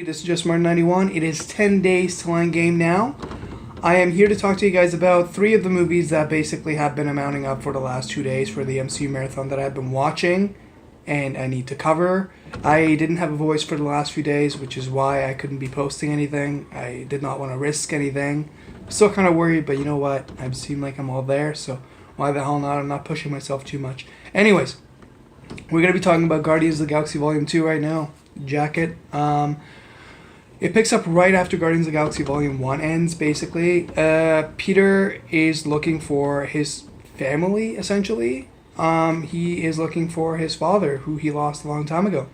This is just Martin91. It is 10 days till Endgame now. I am here to talk to you guys about three of the movies that basically have been amounting up for the last 2 days for the MCU marathon that I've been watching and I need to cover. I didn't have a voice for the last few days, which is why I couldn't be posting anything. I did not want to risk anything. Still kind of worried, but you know what? I seem like I'm all there, so why the hell not? I'm not pushing myself too much. Anyways, we're going to be talking about Guardians of the Galaxy Volume 2 right now. Jacket. It picks up right after Guardians of the Galaxy Volume 1 ends, basically. Peter is looking for his family, essentially. He is looking for his father, who he lost a long time ago.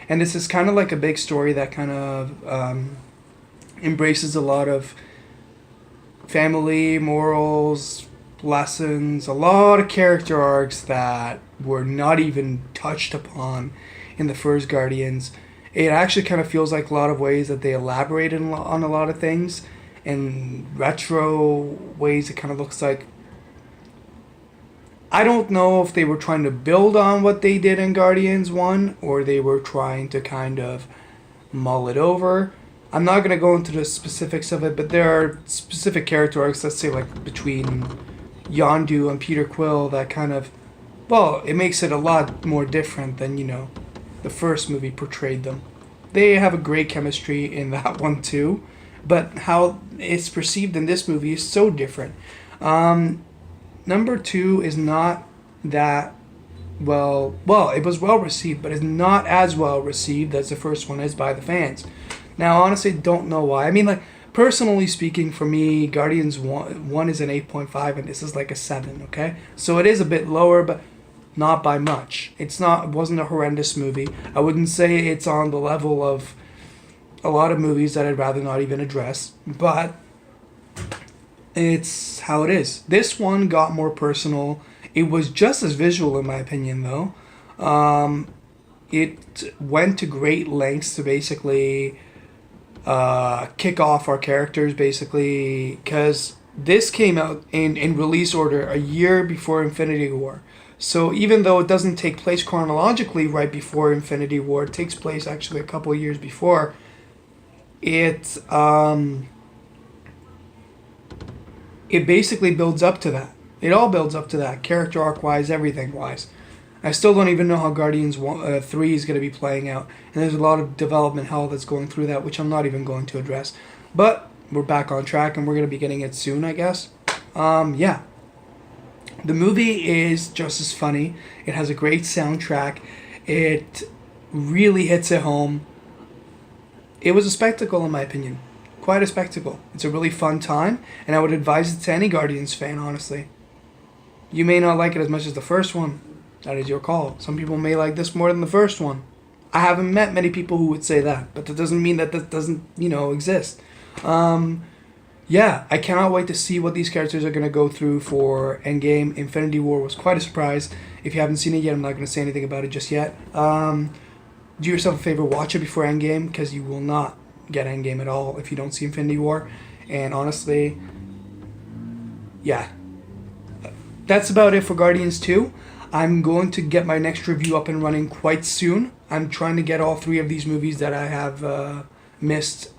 And this is kind of like a big story that kind of embraces a lot of family, morals, lessons, a lot of character arcs that were not even touched upon in the first Guardians. It actually kind of feels like a lot of ways that they elaborated on a lot of things. In retro ways, it kind of looks like... I don't know if they were trying to build on what they did in Guardians 1, or they were trying to kind of mull it over. I'm not going to go into the specifics of it, but there are specific character arcs, let's say like between Yondu and Peter Quill, that kind of... Well, it makes it a lot more different than, the first movie portrayed them. They have a great chemistry in that one too, but how it's perceived in this movie is so different. Number 2 is not that well, it was well received, but it's not as well received as the first one is by the fans. Now, honestly, don't know why. I mean, like, personally speaking, for me, Guardians 1 is an 8.5, and this is like a 7, okay? So it is a bit lower, but not by much. It wasn't a horrendous movie. I wouldn't say it's on the level of a lot of movies that I'd rather not even address, but it's how it is. This one got more personal. It was just as visual, in my opinion, though. It went to great lengths to basically kick off our characters, basically, because this came out in release order a year before Infinity War. So even though it doesn't take place chronologically right before Infinity War, it takes place actually a couple of years before, it basically builds up to that. It all builds up to that, character arc-wise, everything-wise. I still don't even know how Guardians 3 is going to be playing out, and there's a lot of development hell that's going through that, which I'm not even going to address. But we're back on track, and we're going to be getting it soon, I guess. Yeah. The movie is just as funny. It has a great soundtrack. It really hits it home. It was a spectacle, in my opinion. Quite a spectacle. It's a really fun time, and I would advise it to any Guardians fan, honestly. You may not like it as much as the first one. That is your call. Some people may like this more than the first one. I haven't met many people who would say that, but that doesn't mean that that doesn't, exist. Yeah, I cannot wait to see what these characters are going to go through for Endgame. Infinity War was quite a surprise. If you haven't seen it yet, I'm not going to say anything about it just yet. Do yourself a favor, watch it before Endgame, because you will not get Endgame at all if you don't see Infinity War. And honestly, yeah. That's about it for Guardians 2. I'm going to get my next review up and running quite soon. I'm trying to get all 3 of these movies that I have missed